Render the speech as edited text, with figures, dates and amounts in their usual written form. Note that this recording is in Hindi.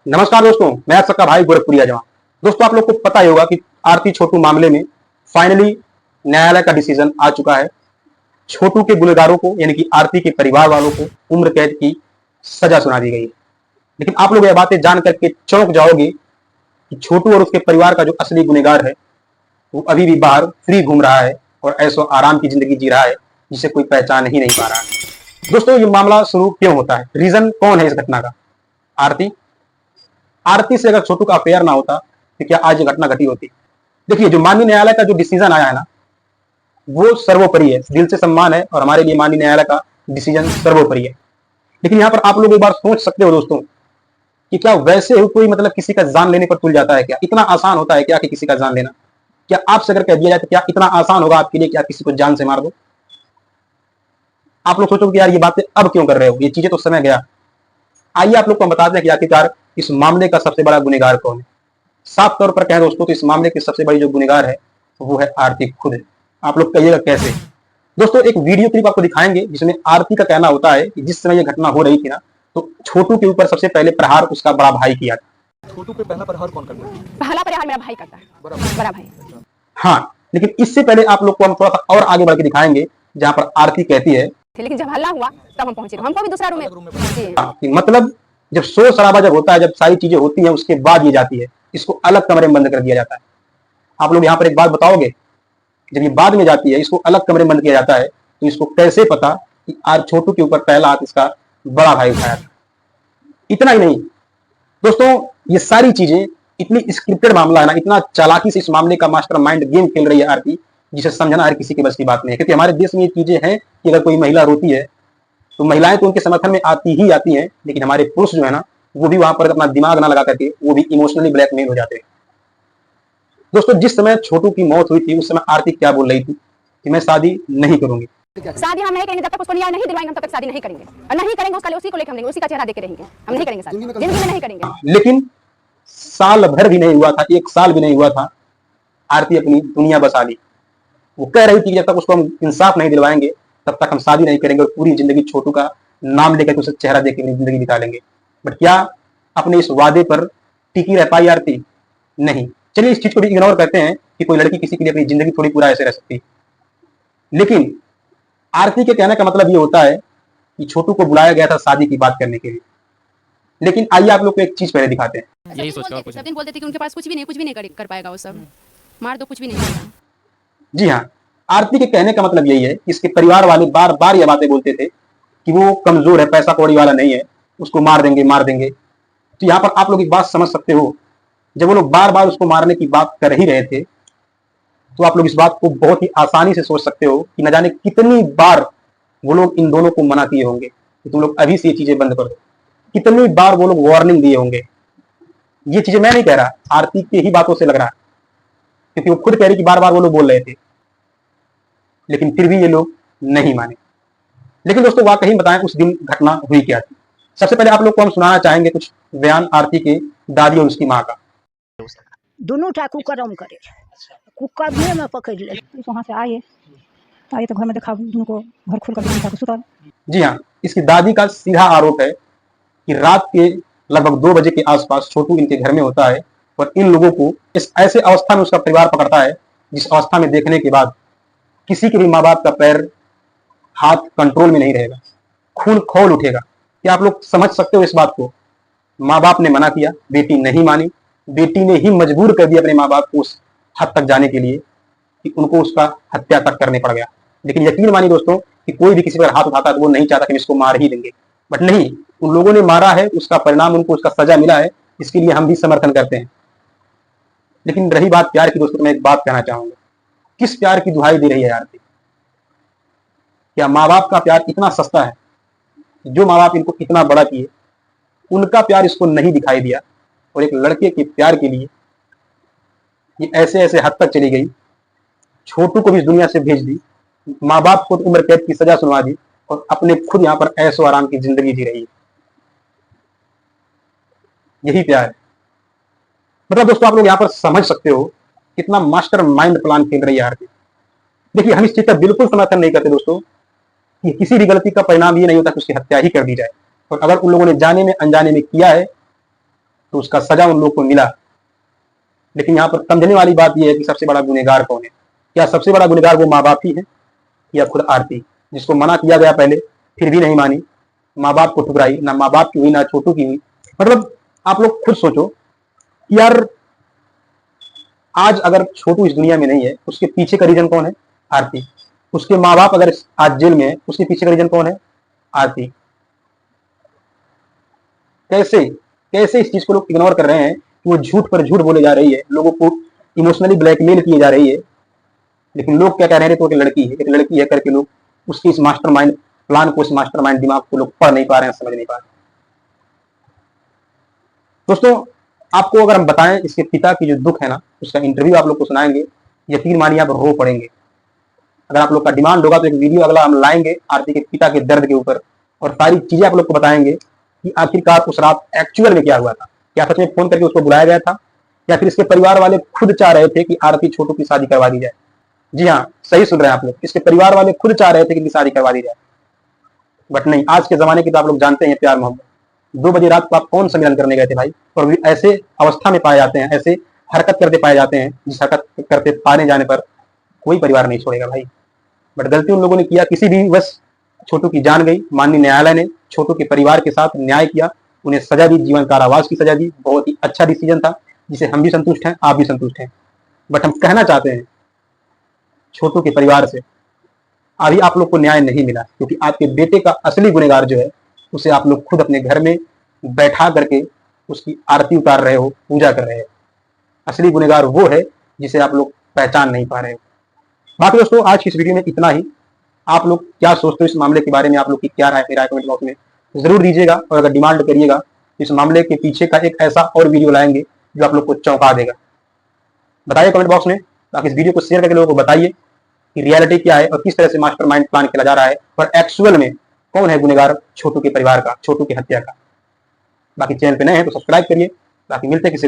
नमस्कार दोस्तों, मैं आप सबका भाई गोरखपुरिया जवान। दोस्तों, आप लोग को पता ही होगा कि आरती छोटू मामले में फाइनली न्यायालय का डिसीजन आ चुका है। छोटू के गुनहगारों को यानी कि आरती के परिवार वालों को उम्र कैद की सजा सुना दी गई है। लेकिन आप लोग यह बातें जान करके चौंक जाओगे कि छोटू और उसके परिवार का जो असली गुनहगार है वो अभी भी बाहर फ्री घूम रहा है और ऐसो आराम की जिंदगी जी रहा है जिसे कोई पहचान ही नहीं पा रहा है। दोस्तों, ये मामला शुरू क्यों होता है? रीजन कौन है इस घटना का? आरती आरती से अगर छोटू का अफेयर ना होता तो क्या आज ये घटना घटी होती? देखिए, जो माननीय न्यायालय का जो डिसीजन आया है ना, वो सर्वोपरि है। दिल से सम्मान है और हमारे लिए माननीय न्यायालय का डिसीजन सर्वोपरि है। लेकिन यहाँ पर आप लोग एक बार सोच सकते हो दोस्तों कि क्या वैसे ही कोई मतलब किसी का जान लेने पर तुल जाता है क्या? इतना आसान होता है क्या कि किसी का जान लेना? क्या आपसे अगर कह दिया जाए तो क्या इतना आसान होगा आपके लिए कि आप किसी को जान से मार दो? आप लोग सोचोगे कि यार ये बातें अब क्यों कर रहे हो, ये चीजें तो समय गया। आइए आप लोग को हम बताते हैं कि आखिरकार इस मामले का सबसे बड़ा गुनहगार कौन है। साफ तौर पर कहें दोस्तों तो इस मामले की सबसे बड़ी जो गुनहगार है वो है आरती खुद है। आप लोग कहिएगा कैसे? दोस्तों, एक वीडियो क्लिप आपको दिखाएंगे जिसमें आरती का कहना होता है कि जिस समय ये घटना हो रही थी ना, तो छोटू के ऊपर सबसे पहले प्रहार उसका बड़ा भाई किया था। छोटू पे पहला प्रहार कौन करता है? पहला प्रहार मेरा भाई करता है, बड़ा भाई। हाँ, लेकिन इससे पहले आप लोग को हम थोड़ा सा और आगे बढ़ के दिखाएंगे जहां पर आरती कहती है, लेकिन जब हल्ला हुआ तब हम पहुंचे, हमको भी दूसरा रूम में मतलब जब शोर शराबा जब होता है, जब सारी चीजें होती हैं, उसके बाद ये जाती है, इसको अलग कमरे में बंद कर दिया जाता है। आप लोग यहाँ पर एक बात बताओगे, जब ये बाद में जाती है, इसको अलग कमरे में बंद किया जाता है, तो इसको कैसे पता कि आज छोटू के ऊपर पहला हाथ इसका बड़ा भाई उठाया था? इतना ही नहीं दोस्तों, ये सारी चीजें इतनी स्क्रिप्टेड मामला है ना, इतना चालाकी से इस मामले का मास्टर माइंड गेम खेल रही है आरती, जिसे समझना हर किसी के बस की बात नहीं है। क्योंकि हमारे देश में ये चीजें हैं कि अगर कोई महिला रोती है तो महिलाएं तो उनके समर्थन में आती ही आती हैं, लेकिन हमारे पुरुष जो है ना, वो भी वहां पर अपना दिमाग ना लगा करके वो भी इमोशनली ब्लैकमेल हो जाते हैं। दोस्तों, जिस समय छोटू की मौत हुई थी उस समय आरती क्या बोल रही थी कि मैं शादी नहीं करूंगी। शादी हम नहीं करेंगे जब तक उसको न्याय नहीं दिलवाएंगे, हम तब तक शादी नहीं करेंगे। और नहीं करेंगे उसका उसी को लेकर हम देंगे, उसी का चेहरा देख के रहेंगे। हम नहीं करेंगे शादी, जिंदगी में नहीं करेंगे। लेकिन साल भर भी नहीं हुआ था, एक साल भी नहीं हुआ था, आरती अपनी दुनिया बसा ली। वो कह रही थी कि जब तक उसको हम इंसाफ नहीं दिलवाएंगे तब तक हम शादी नहीं करेंगे और पूरी जिंदगी छोटू का नाम लेकर उसे चेहरा देख के जिंदगी बिता लेंगे। बट क्या अपने इस वादे पर टिकी रह पाई आरती? नहीं। चलिए इस चीज को भी इग्नोर करते हैं कि कोई लड़की किसी के लिए अपनी जिंदगी थोड़ी पूरा ऐसे रह सकती। लेकिन आरती के कहने का मतलब ये होता है कि छोटू को बुलाया गया था शादी की बात करने के लिए। लेकिन आइए आप लोग को एक चीज पहले दिखाते हैं। यही सोचकर सब दिन बोलते थे कि उनके पास कुछ भी नहीं कर पाएगा वो सब, मार दो कुछ भी नहीं करेगा। जी हाँ, आरती के कहने का मतलब यही है कि इसके परिवार वाले बार बार ये बातें बोलते थे कि वो कमजोर है, पैसा कौड़ी वाला नहीं है, उसको मार देंगे। तो यहाँ पर आप लोग एक बात समझ सकते हो, जब वो लोग बार बार उसको मारने की बात कर ही रहे थे तो आप लोग इस बात को बहुत ही आसानी से सोच सकते हो कि न जाने कितनी बार वो लोग इन दोनों को मना किए होंगे कि तुम लोग अभी से ये चीजें बंद कर दो। कितनी बार वो लोग वार्निंग दिए होंगे। ये चीजें मैं नहीं कह रहा, आरती की ही बातों से लग रहा है, क्योंकि वो खुद कह रही कि बार बार वो लोग बोल रहे थे, लेकिन फिर भी ये लोग नहीं माने। लेकिन दोस्तों, वाकई बताएं उस दिन घटना हुई क्या थी? सबसे पहले आप लोग को हम सुनाना चाहेंगे कुछ बयान आरती के दादी और उसकी माँ का। दोनों टा कुकर करे, कुकर में पकड़ ले। वहाँ से आए तो घर में देखा दोनों को, घर खोल कर देखा तो सुतल। जी हाँ, इसकी दादी का सीधा आरोप है कि रात के लगभग 2 बजे के आसपास छोटू इनके घर में होता है और इन लोगों को इस ऐसे अवस्था में उसका परिवार पकड़ता है जिस अवस्था में देखने के बाद किसी के भी माँ बाप का पैर हाथ कंट्रोल में नहीं रहेगा, खून खौल उठेगा। क्या आप लोग समझ सकते हो इस बात को? माँ बाप ने मना किया, बेटी नहीं मानी, बेटी ने ही मजबूर कर दिया अपने माँ बाप को उस हद तक जाने के लिए कि उनको उसका हत्या तक करने पड़ गया। लेकिन यकीन मानिए दोस्तों कि कोई भी किसी पर हाथ उठाता है तो वो नहीं चाहता कि हम इसको मार ही देंगे। बट नहीं, उन लोगों ने मारा है, उसका परिणाम उनको उसका सजा मिला है, इसके लिए हम भी समर्थन करते हैं। लेकिन रही बात प्यार की दोस्तों, मैं एक बात कहना चाहूंगा, किस प्यार की दुहाई दे रही है आरती? क्या माँ बाप का प्यार इतना सस्ता है? जो माँ बाप इनको इतना बड़ा किए उनका प्यार इसको नहीं दिखाई दिया और एक लड़के के प्यार के लिए ये ऐसे ऐसे हद तक चली गई, छोटू को भी इस दुनिया से भेज दी, माँ बाप को उम्र कैद की सजा सुनवा दी और अपने खुद यहाँ पर ऐशो आराम की जिंदगी जी रही है। यही प्यार है। मतलब दोस्तों, आप लोग यहाँ पर समझ सकते हो कितना मास्टर माइंड प्लान खेल रही है आरती। देखिए, हम इस चीज का बिल्कुल समर्थन नहीं करते दोस्तों कि किसी भी गलती का परिणाम ये नहीं होता कि उसकी हत्या ही कर दी जाए। और अगर उन लोगों ने जाने में अनजाने में किया है तो उसका सजा उन लोगों को मिला। लेकिन यहाँ पर समझने वाली बात यह है कि सबसे बड़ा गुनहगार कौन है? क्या सबसे बड़ा गुनहगार वो माँ बाप ही है या खुद आरती, जिसको मना किया गया पहले फिर भी नहीं मानी, माँ बाप को ठुकराई, ना माँ बाप की हुई ना छोटू की हुई। मतलब आप लोग खुद सोचो यार, आज अगर छोटू इस दुनिया में नहीं है, उसके पीछे का रीजन कौन है? आरती। उसके माँ बाप अगर आज जेल में है, उसके पीछे का रीजन कौन है? आरती। कैसे कैसे इस चीज को लोग इग्नोर कर रहे हैं कि वो झूठ पर झूठ बोले जा रही है, लोगों को इमोशनली ब्लैकमेल किए जा रही है। लेकिन लोग क्या कह रहे हैं, तो एक लड़की है करके लोग उसकी इस मास्टरमाइंड प्लान को, इस मास्टरमाइंड दिमाग को लोग पढ़ नहीं पा रहे हैं, समझ नहीं पा रहे। दोस्तों आपको अगर हम बताएं इसके पिता की जो दुख है ना, उसका इंटरव्यू आप लोग को सुनाएंगे, यकीन मानिए आप रो पड़ेंगे। अगर आप लोग का डिमांड होगा तो एक वीडियो अगला हम लाएंगे आरती के पिता के दर्द के ऊपर, और सारी चीजें आप लोग को बताएंगे कि आखिरकार उस रात एक्चुअल में क्या हुआ था। क्या सच में फोन करके उसको बुलाया गया था, या फिर इसके परिवार वाले खुद चाह रहे थे कि आरती छोटू की शादी करवा दी जाए? जी हाँ, सही सुन रहे हैं आप लोग, इसके परिवार वाले खुद चाह रहे थे कि इनकी शादी करवा दी जाए। बट नहीं, आज के जमाने की तो आप लोग जानते हैं प्यार मोहब्बत। 2 बजे रात को आप कौन सा मिलन करने गए थे भाई? और भी ऐसे अवस्था में पाए जाते हैं, ऐसे हरकत करते पाए जाते हैं, जिस हरकत करते पाने जाने पर कोई परिवार नहीं छोड़ेगा भाई। बट गलती उन लोगों ने किया, किसी भी बस छोटू की जान गई। माननीय न्यायालय ने छोटू के परिवार के साथ न्याय किया, उन्हें सजा दी, जीवन कारावास की सजा दी। बहुत ही अच्छा डिसीजन था, जिसे हम भी संतुष्ट हैं, आप भी संतुष्ट हैं। बट हम कहना चाहते हैं छोटू के परिवार से, अभी आप लोग को न्याय नहीं मिला, क्योंकि आपके बेटे का असली गुनहगार जो है, उसे आप लोग खुद अपने घर में बैठा करके उसकी आरती उतार रहे हो, पूजा कर रहे हो। असली गुनहगार वो है जिसे आप लोग पहचान नहीं पा रहे हो। बाकी दोस्तों आज की इस वीडियो में इतना ही। आप लोग क्या सोचते हो इस मामले के बारे में, आप लोग की क्या राय है, कमेंट बॉक्स में जरूर दीजिएगा। और अगर डिमांड करिएगा, इस मामले के पीछे का एक ऐसा और वीडियो लाएंगे जो आप लोग को चौंका देगा। बताइए कमेंट बॉक्स में, ताकि इस वीडियो को शेयर करके लोगों को बताइए कि रियलिटी क्या है और किस तरह से मास्टरमाइंड प्लान किया जा रहा है, और एक्चुअल में कौन है गुनहगार छोटू के परिवार का, छोटू की हत्या का। बाकी चैनल पे नए हैं तो सब्सक्राइब करिए। बाकी मिलते हैं किसी